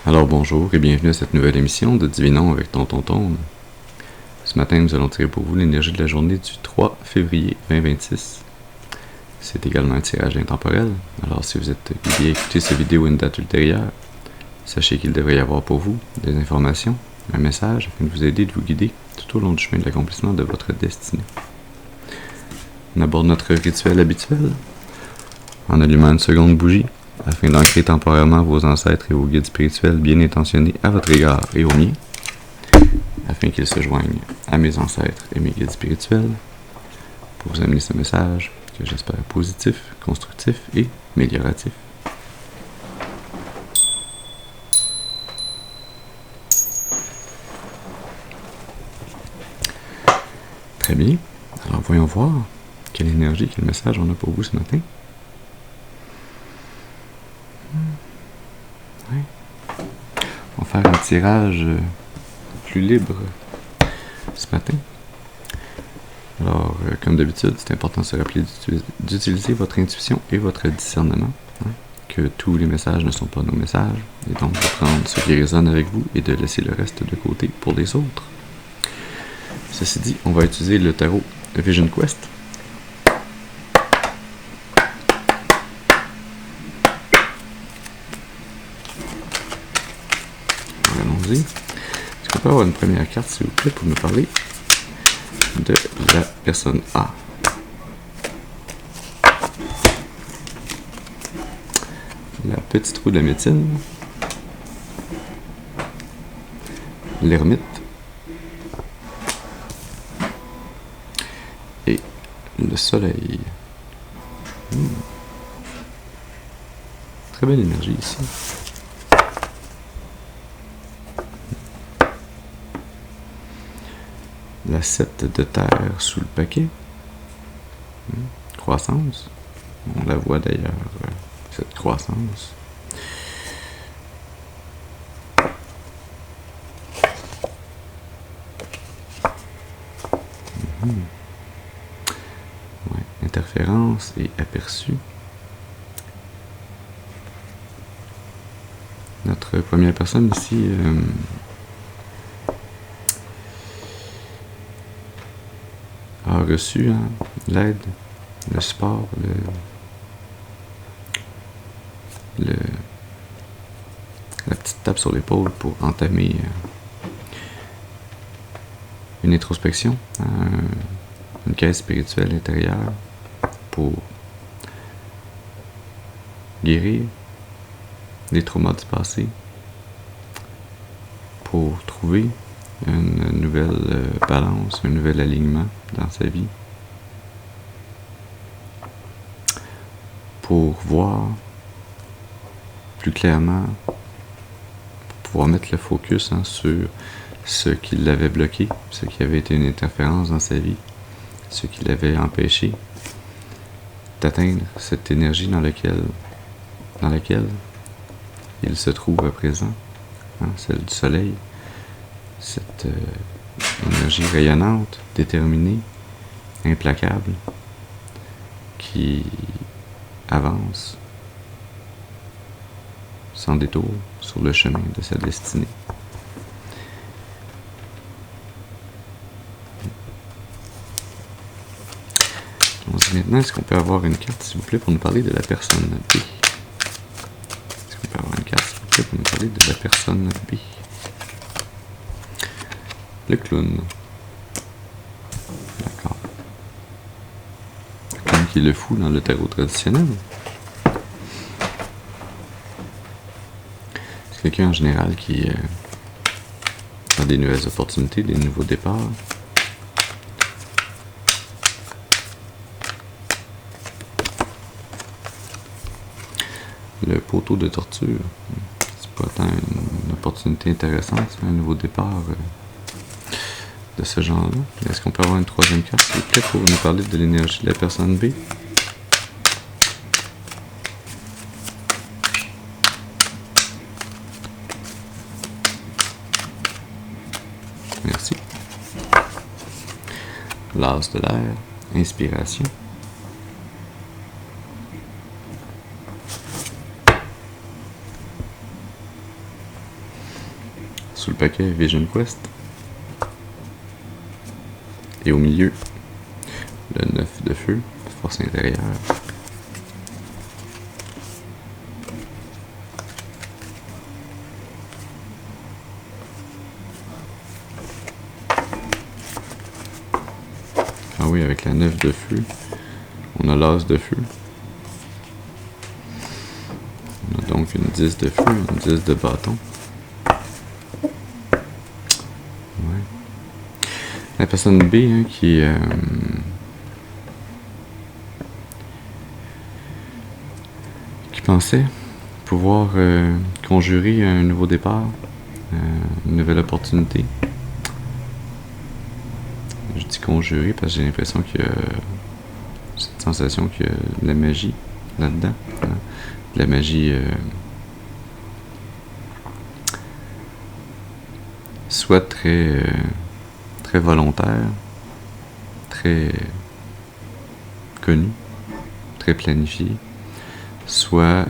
Alors bonjour et bienvenue à cette nouvelle émission de Divinons avec Tonton Tone. Ce matin, nous allons tirer pour vous l'énergie de la journée du 3 février 2026. C'est également un tirage intemporel, alors si vous êtes guidé à écouter cette vidéo à une date ultérieure, sachez qu'il devrait y avoir pour vous des informations, un message afin de vous aider, de vous guider tout au long du chemin de l'accomplissement de votre destinée. On aborde notre rituel habituel en allumant une seconde bougie afin d'ancrer temporairement vos ancêtres et vos guides spirituels bien intentionnés à votre égard et au mien, afin qu'ils se joignent à mes ancêtres et mes guides spirituels pour vous amener ce message que j'espère positif, constructif et amélioratif. Très bien, alors voyons voir quelle énergie, quel message on a pour vous ce matin. Ouais. On va faire un tirage plus libre ce matin. Alors, comme d'habitude, c'est important de se rappeler d'utiliser votre intuition et votre discernement, que tous les messages ne sont pas nos messages, et donc de prendre ce qui résonne avec vous et de laisser le reste de côté pour les autres. Ceci dit, on va utiliser le tarot Vision Quest. Allons-y. Est-ce qu'on peut avoir une première carte, s'il vous plaît, pour nous parler de la personne A? La petite roue de la médecine, l'ermite et le soleil. Très belle énergie ici. La 7 de terre sous le paquet. Croissance. On la voit d'ailleurs, cette croissance. Ouais, interférence et aperçu. Notre première personne ici a reçu l'aide, le support, la petite tape sur l'épaule pour entamer une introspection, une quête spirituelle intérieure pour guérir des traumas du passé, pour trouver une nouvelle balance, un nouvel alignement dans sa vie, pour voir plus clairement, pour pouvoir mettre le focus sur ce qui l'avait bloqué, ce qui avait été une interférence dans sa vie, ce qui l'avait empêché d'atteindre cette énergie dans laquelle il se trouve à présent, celle du soleil, cette énergie rayonnante, déterminée, implacable, qui avance sans détour sur le chemin de sa destinée. Allons-y maintenant, est-ce qu'on peut avoir une carte, s'il vous plaît, pour nous parler de la personne B? Est-ce qu'on peut avoir une carte, s'il vous plaît, pour nous parler de la personne B? Le clown. D'accord. Le clown qui est le fou dans le tarot traditionnel. C'est quelqu'un en général qui a des nouvelles opportunités, des nouveaux départs. Le poteau de torture. C'est pas tant une opportunité intéressante, c'est un nouveau départ de ce genre-là. Est-ce qu'on peut avoir une troisième carte, s'il vous plaît, pour nous parler de l'énergie de la personne B? Merci. L'as de l'air, inspiration. sous le paquet Vision Quest. Et au milieu, le 9 de feu, force intérieure. Ah oui, avec la 9 de feu, on a l'as de feu. On a donc une 10 de feu, une 10 de bâton. Ouais. La personne B hein, qui pensait pouvoir conjurer un nouveau départ, une nouvelle opportunité. Je dis conjurer parce que j'ai l'impression qu'il y a cette sensation qu'il y a de la magie là-dedans. Hein? De la magie soit très volontaire, très connue, très planifiée, soit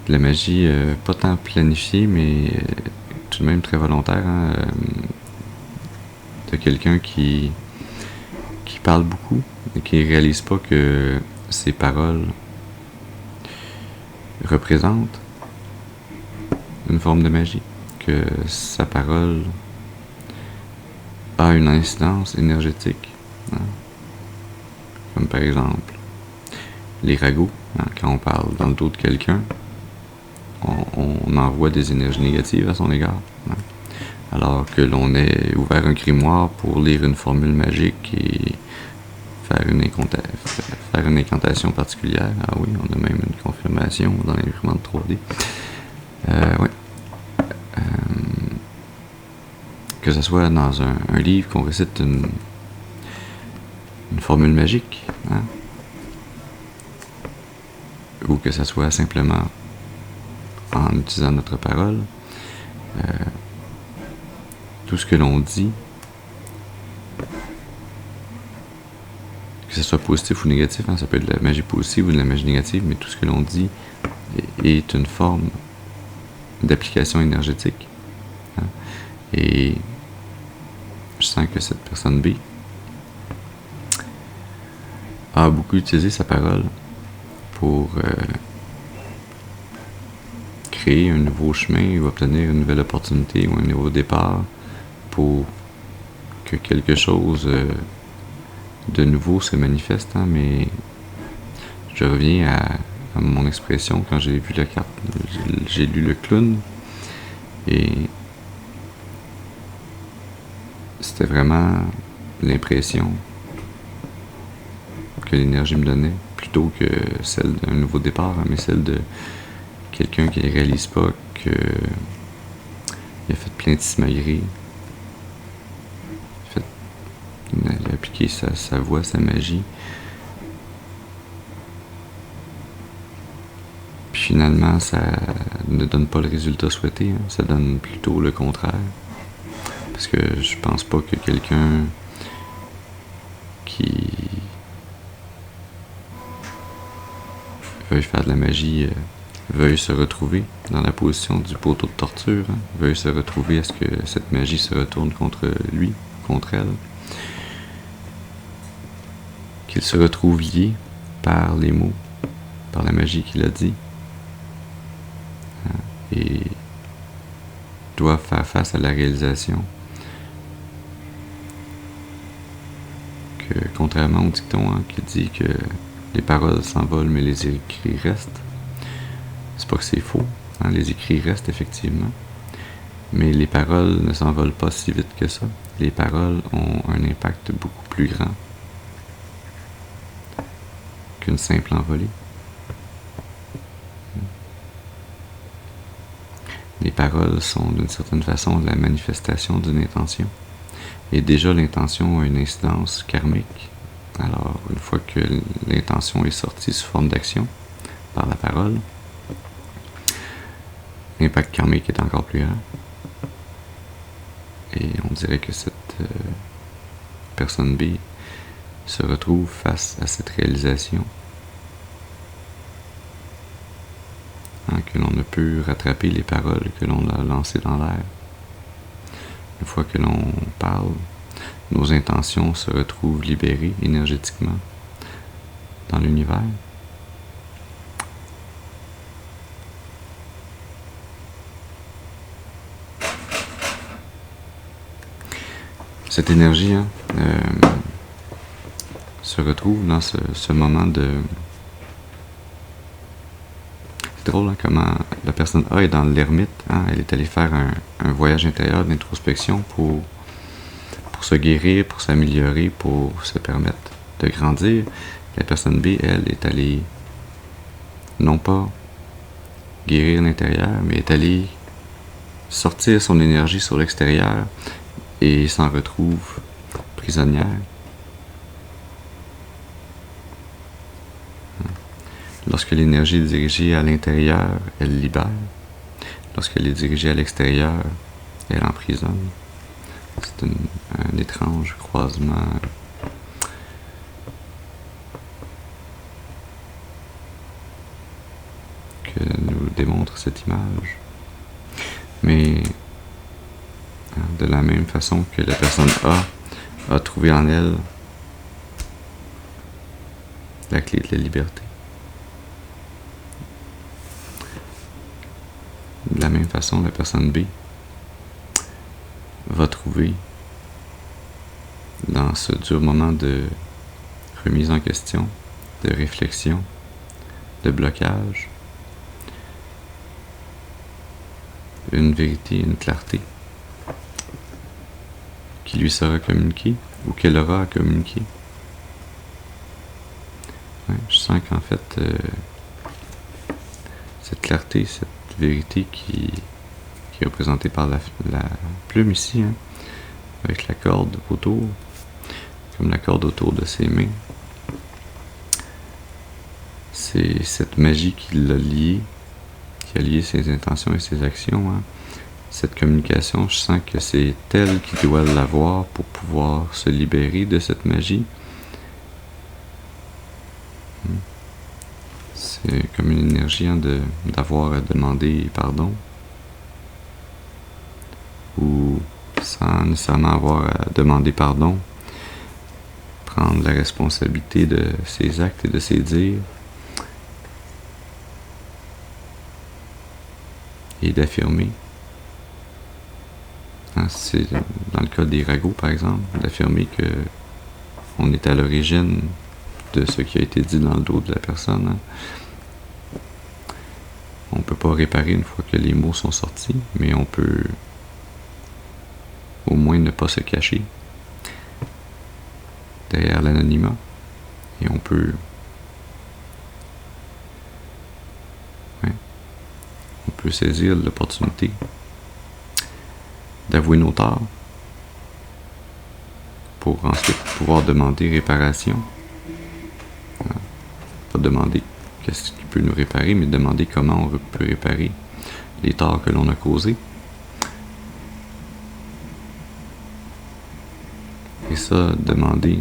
de la magie pas tant planifiée, mais tout de même très volontaire, hein, de quelqu'un qui parle beaucoup et qui réalise pas que ses paroles représentent une forme de magie, que sa parole a une incidence énergétique, hein, comme par exemple les ragots, hein, quand on parle dans le dos de quelqu'un, on envoie des énergies négatives à son égard. Hein. Alors que l'on ait ouvert un grimoire pour lire une formule magique et faire une incantation particulière. Ah oui, on a même une confirmation dans l'imprimante 3D. Ouais. Que ce soit dans un livre qu'on récite une formule magique, hein, ou que ce soit simplement en utilisant notre parole, tout ce que l'on dit, que ce soit positif ou négatif, hein, ça peut être de la magie positive ou de la magie négative, mais tout ce que l'on dit est une forme d'application énergétique. Hein, et je sens que cette personne B a beaucoup utilisé sa parole pour créer un nouveau chemin ou obtenir une nouvelle opportunité ou un nouveau départ pour que quelque chose de nouveau se manifeste. Hein, mais je reviens à mon expression quand j'ai vu la carte. J'ai lu le clown et c'était vraiment l'impression que l'énergie me donnait, plutôt que celle d'un nouveau départ, hein, mais celle de quelqu'un qui ne réalise pas qu'il a fait plein de simailleries. Il a appliqué sa voix, sa magie. Puis finalement, ça ne donne pas le résultat souhaité, hein, ça donne plutôt le contraire. Parce que je pense pas que quelqu'un qui veuille faire de la magie veuille se retrouver dans la position du poteau de torture, hein, veuille se retrouver à ce que cette magie se retourne contre lui, contre elle, qu'il se retrouve lié par les mots, par la magie qu'il a dit, hein, et doit faire face à la réalisation que, contrairement au dicton, hein, qui dit que les paroles s'envolent mais les écrits restent, c'est pas que c'est faux, hein, les écrits restent effectivement, mais les paroles ne s'envolent pas si vite que ça. Les paroles ont un impact beaucoup plus grand qu'une simple envolée. Les paroles sont d'une certaine façon la manifestation d'une intention. Et déjà l'intention a une incidence karmique. Alors une fois que l'intention est sortie sous forme d'action par la parole, l'impact karmique est encore plus grand. Et on dirait que cette personne B se retrouve face à cette réalisation, hein, que l'on ne peut rattraper les paroles que l'on a lancées dans l'air. Une fois que l'on parle, nos intentions se retrouvent libérées énergétiquement dans l'univers. Cette énergie se retrouve dans ce moment de... C'est drôle comment la personne A est dans l'ermite. Elle est allée faire un voyage intérieur d'introspection pour se guérir, pour s'améliorer, pour se permettre de grandir. La personne B, elle, est allée non pas guérir l'intérieur, mais est allée sortir son énergie sur l'extérieur et s'en retrouve prisonnière. Lorsque l'énergie est dirigée à l'intérieur, elle libère. Lorsqu'elle est dirigée à l'extérieur, elle emprisonne. C'est un étrange croisement que nous démontre cette image. Mais de la même façon que la personne A trouvé en elle la clé de la liberté. De la même façon, la personne B va trouver dans ce dur moment de remise en question, de réflexion, de blocage, une vérité, une clarté qui lui sera communiquée ou qu'elle aura à communiquer. Ouais, je sens qu'en fait, cette clarté, cette vérité qui est représentée par la plume ici, avec la corde autour, comme la corde autour de ses mains. C'est cette magie qui l'a lié, qui a lié ses intentions et ses actions. Cette communication, je sens que c'est elle qui doit l'avoir pour pouvoir se libérer de cette magie. C'est comme une énergie d'avoir à demander pardon, ou sans nécessairement avoir à demander pardon, prendre la responsabilité de ses actes et de ses dires, et d'affirmer. C'est dans le cas des ragots, par exemple, d'affirmer que on est à l'origine de ce qui a été dit dans le dos de la personne. On ne peut pas réparer une fois que les mots sont sortis, mais on peut au moins ne pas se cacher derrière l'anonymat. Et on peut saisir l'opportunité d'avouer nos torts pour ensuite pouvoir demander réparation. Pas demander qu'est-ce qui peut nous réparer, mais demander comment on peut réparer les torts que l'on a causés. Et ça, demander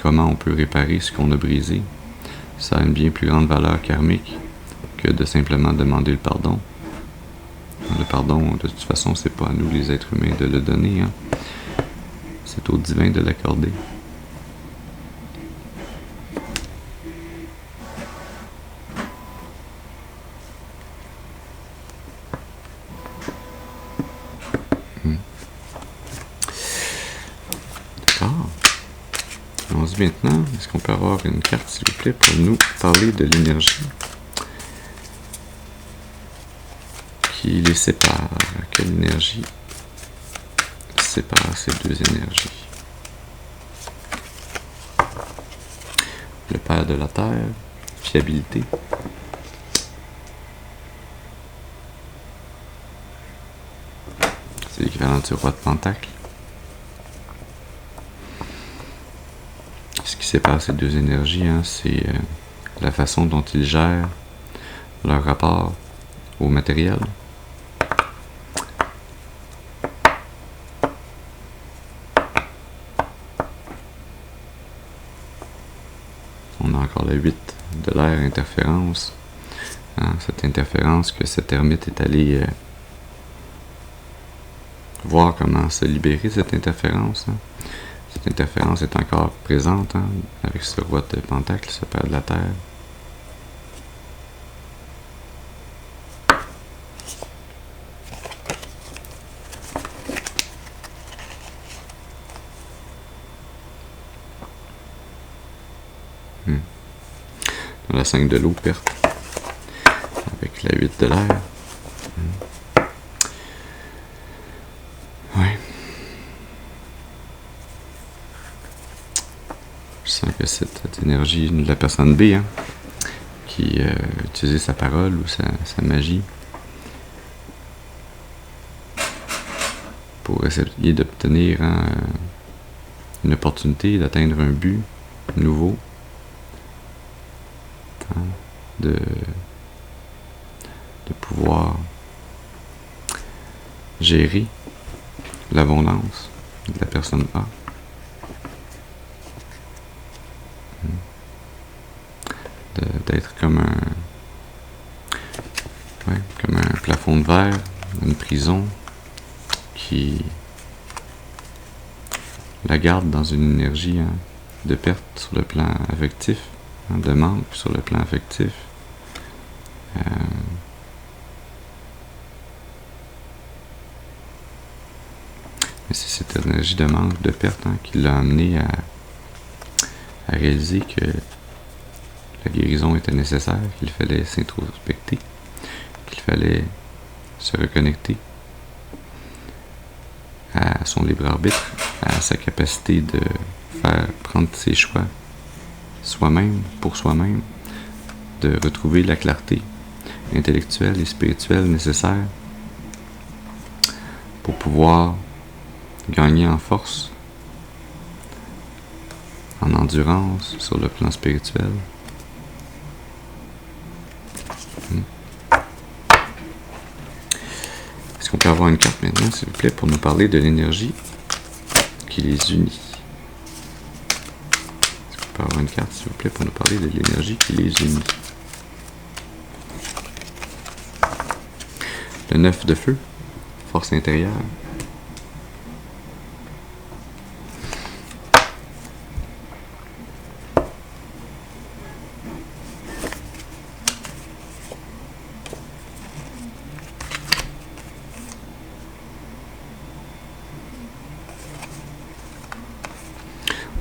comment on peut réparer ce qu'on a brisé, ça a une bien plus grande valeur karmique que de simplement demander le pardon. Le pardon, de toute façon, c'est pas à nous, les êtres humains, de le donner. C'est au divin de l'accorder. D'accord. Allons-y maintenant. Est-ce qu'on peut avoir une carte, s'il vous plaît, pour nous parler de l'énergie qui les sépare? Quelle énergie sépare ces deux énergies? Le Père de la Terre, fiabilité. C'est l'équivalent du roi de Pentacle. Ce qui sépare ces deux énergies, c'est la façon dont ils gèrent leur rapport au matériel. On a encore la 8 de l'air, interférence. hein, cette interférence, que cet ermite est allé voir comment se libérer de cette interférence. Hein. Cette interférence est encore présente, hein, avec ce roi de pentacle, ce père de la terre. Dans la 5 de l'eau, perte. Avec la 8 de l'air. Ouais. Je sens que cette énergie de la personne B, hein, qui utilise sa parole ou sa magie pour essayer d'obtenir une opportunité d'atteindre un but nouveau, hein, de pouvoir gérer l'abondance de la personne A. D'être comme comme un plafond de verre, une prison qui la garde dans une énergie, hein, de perte sur le plan affectif, hein, de manque sur le plan affectif. Mais c'est cette énergie de manque, de perte, hein, qui l'a amené à réaliser que la guérison était nécessaire, qu'il fallait s'introspecter, qu'il fallait se reconnecter à son libre arbitre, à sa capacité de prendre ses choix soi-même, pour soi-même, de retrouver la clarté intellectuelle et spirituelle nécessaire pour pouvoir gagner en force, en endurance sur le plan spirituel. Est-ce qu'on peut avoir une carte maintenant, s'il vous plaît, pour nous parler de l'énergie qui les unit? Est-ce qu'on peut avoir une carte, s'il vous plaît, pour nous parler de l'énergie qui les unit? Le 9 de feu, force intérieure.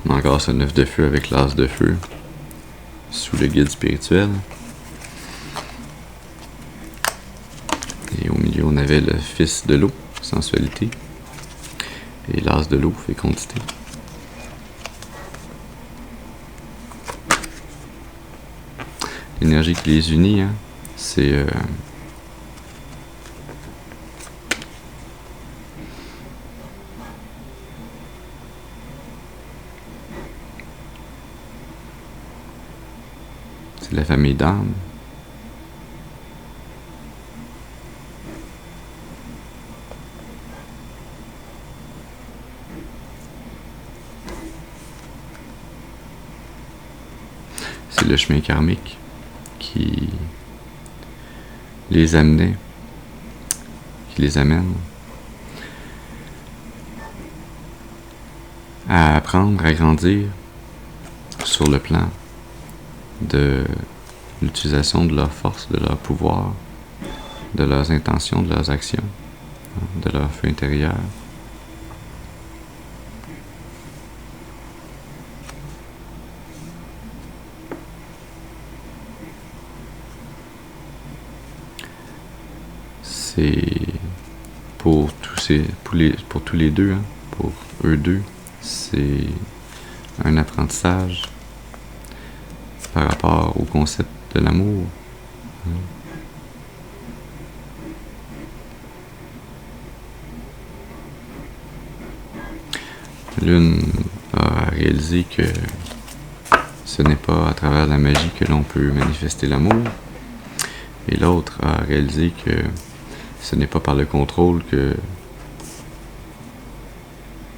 On a encore ce 9 de feu avec l'as de feu sous le guide spirituel. Et au milieu, on avait le fils de l'eau, sensualité. Et l'as de l'eau, fécondité. L'énergie qui les unit, hein, c'est la famille d'âme. C'est le chemin karmique qui les amenait, qui les amène à apprendre, à grandir sur le plan de l'utilisation de leur force, de leur pouvoir, de leurs intentions, de leurs actions, de leur feu intérieur. C'est pour tous les deux, hein, pour eux deux, c'est un apprentissage par rapport au concept de l'amour. L'une a réalisé que ce n'est pas à travers la magie que l'on peut manifester l'amour, et l'autre a réalisé que ce n'est pas par le contrôle que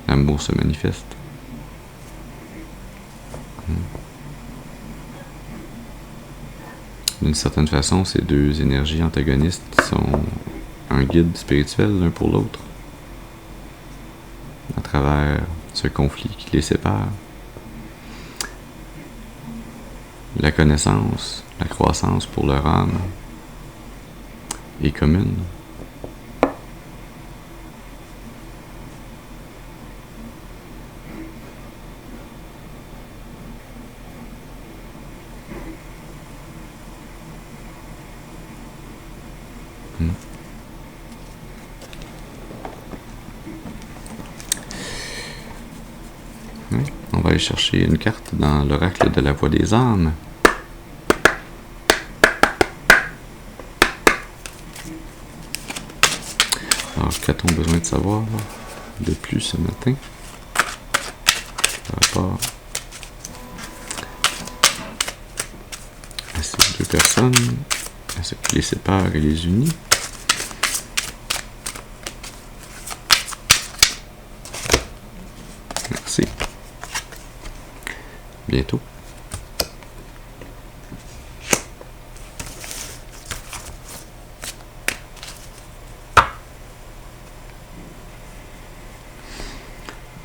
l'amour se manifeste. D'une certaine façon, ces deux énergies antagonistes sont un guide spirituel l'un pour l'autre, à travers ce conflit qui les sépare. La connaissance, la croissance pour leur âme est commune. Oui, on va aller chercher une carte dans l'oracle de la voix des âmes. Alors, qu'a-t-on besoin de savoir de plus ce matin par rapport à ces deux personnes, à ce qui les sépare et les unit? Merci. Bientôt.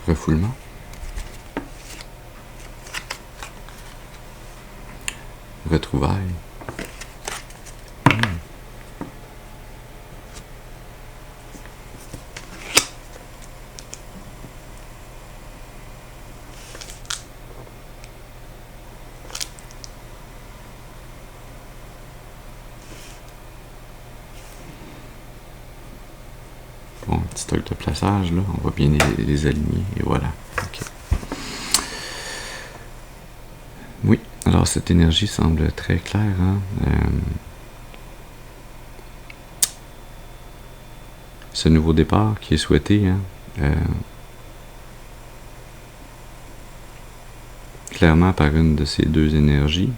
Refoulement. Retrouvailles. Bon, petit stock de plaçage, là, on va bien les aligner, et voilà. Okay. Oui, alors cette énergie semble très claire. Ce nouveau départ qui est souhaité, clairement par une de ces deux énergies,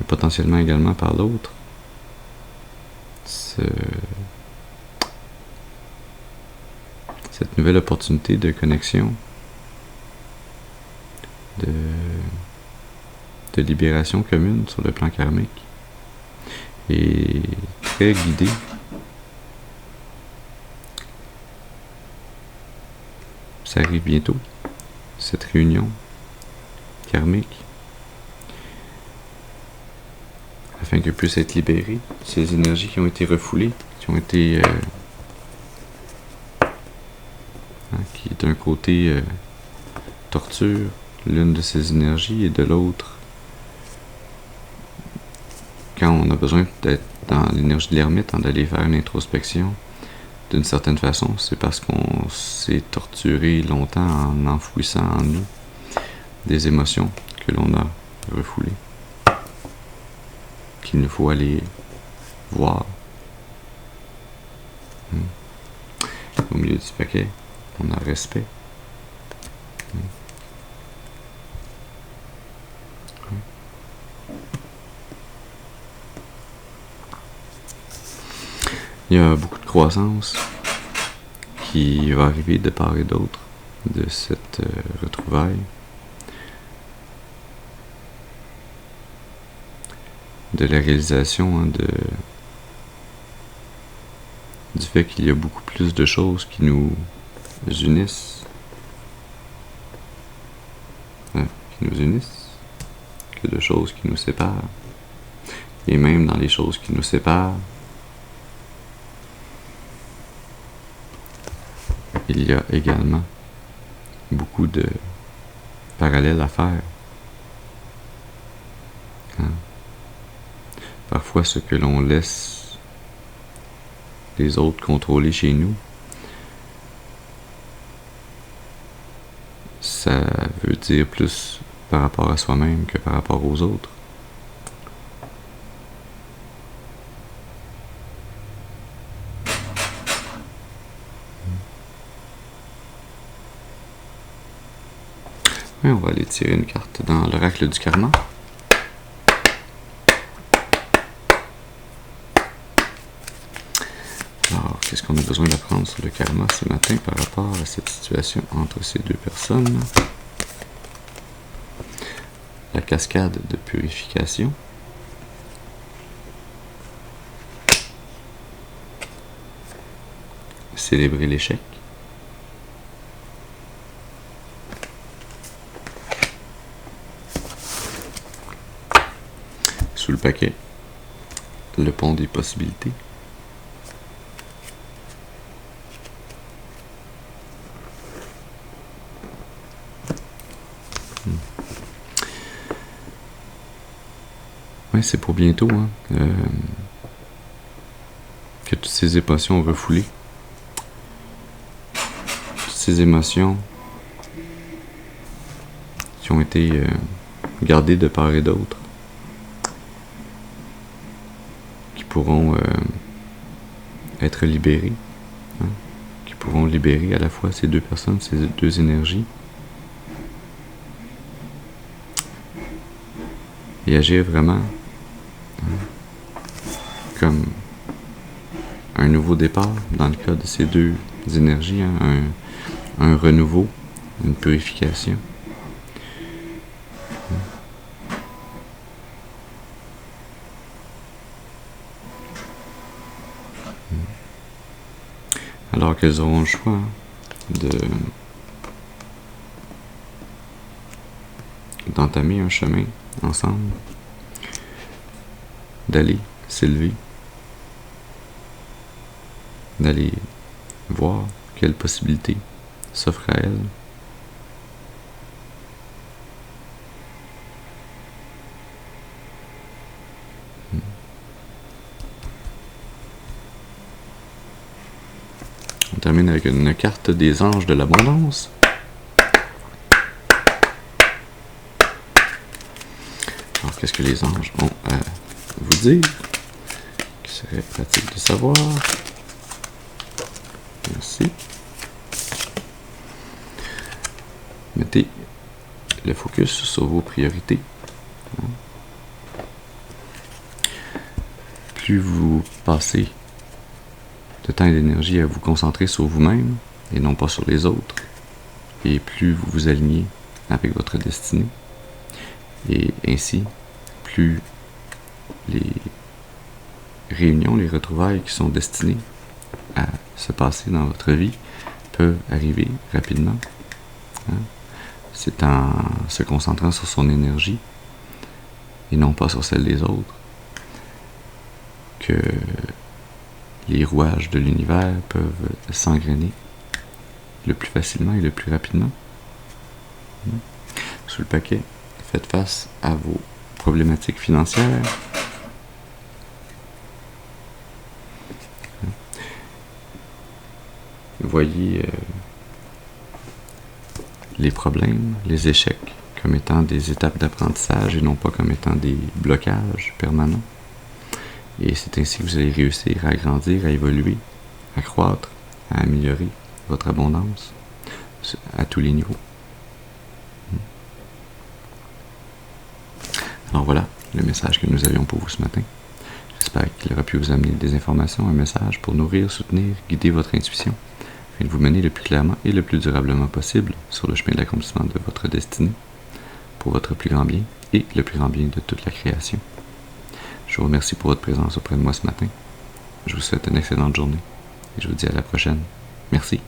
et potentiellement également par l'autre. Cette nouvelle opportunité de connexion, de libération commune sur le plan karmique est très guidée. Ça arrive bientôt, cette réunion karmique, afin que puissent être libérées ces énergies qui ont été refoulées, qui ont été qui est d'un côté torture, l'une de ces énergies, et de l'autre, quand on a besoin d'être dans l'énergie de l'ermite, d'aller faire une introspection, d'une certaine façon, c'est parce qu'on s'est torturé longtemps en enfouissant en nous des émotions que l'on a refoulées, qu'il nous faut aller voir. Au milieu du paquet, on a respect. Il y a beaucoup de croissance qui va arriver de part et d'autre de cette retrouvaille. De la réalisation du fait qu'il y a beaucoup plus de choses qui nous unissent, que de choses qui nous séparent. Et même dans les choses qui nous séparent, il y a également beaucoup de parallèles à faire. Parfois, ce que l'on laisse les autres contrôler chez nous, ça veut dire plus par rapport à soi-même que par rapport aux autres. Oui, on va aller tirer une carte dans l'oracle du karma. Alors, qu'est-ce qu'on a besoin d'apprendre sur le karma ce matin par rapport à cette situation entre ces deux personnes? la cascade de purification. Célébrer l'échec. Sous le paquet, le pont des possibilités. Ouais, c'est pour bientôt, hein, que toutes ces émotions refoulées, toutes ces émotions qui ont été gardées de part et d'autre, qui pourront être libérées, hein, qui pourront libérer à la fois ces deux personnes, ces deux énergies, et agir vraiment comme un nouveau départ dans le cas de ces deux énergies, hein, un renouveau, une purification. Alors qu'elles auront le choix d'entamer un chemin ensemble, d'aller s'élever, d'aller voir quelles possibilités s'offrent à elles. On termine avec une carte des anges de l'abondance. Alors, qu'est-ce que les anges ont à vous dire, qui serait pratique de savoir? Merci. Mettez le focus sur vos priorités. Plus vous passez de temps et d'énergie à vous concentrer sur vous-même et non pas sur les autres, et plus vous vous alignez avec votre destinée, et ainsi, plus les réunions, les retrouvailles qui sont destinées à se passer dans votre vie peuvent arriver rapidement. Hein? C'est en se concentrant sur son énergie et non pas sur celle des autres que les rouages de l'univers peuvent s'engrainer le plus facilement et le plus rapidement. Sous le paquet, faites face à vos problématiques financières. Voyez les problèmes, les échecs comme étant des étapes d'apprentissage et non pas comme étant des blocages permanents. Et c'est ainsi que vous allez réussir à grandir, à évoluer, à croître, à améliorer votre abondance à tous les niveaux. Alors voilà le message que nous avions pour vous ce matin. J'espère qu'il aura pu vous amener des informations, un message pour nourrir, soutenir, guider votre intuition, afin de vous mener le plus clairement et le plus durablement possible sur le chemin de l'accomplissement de votre destinée, pour votre plus grand bien et le plus grand bien de toute la création. Je vous remercie pour votre présence auprès de moi ce matin. Je vous souhaite une excellente journée et je vous dis à la prochaine. Merci.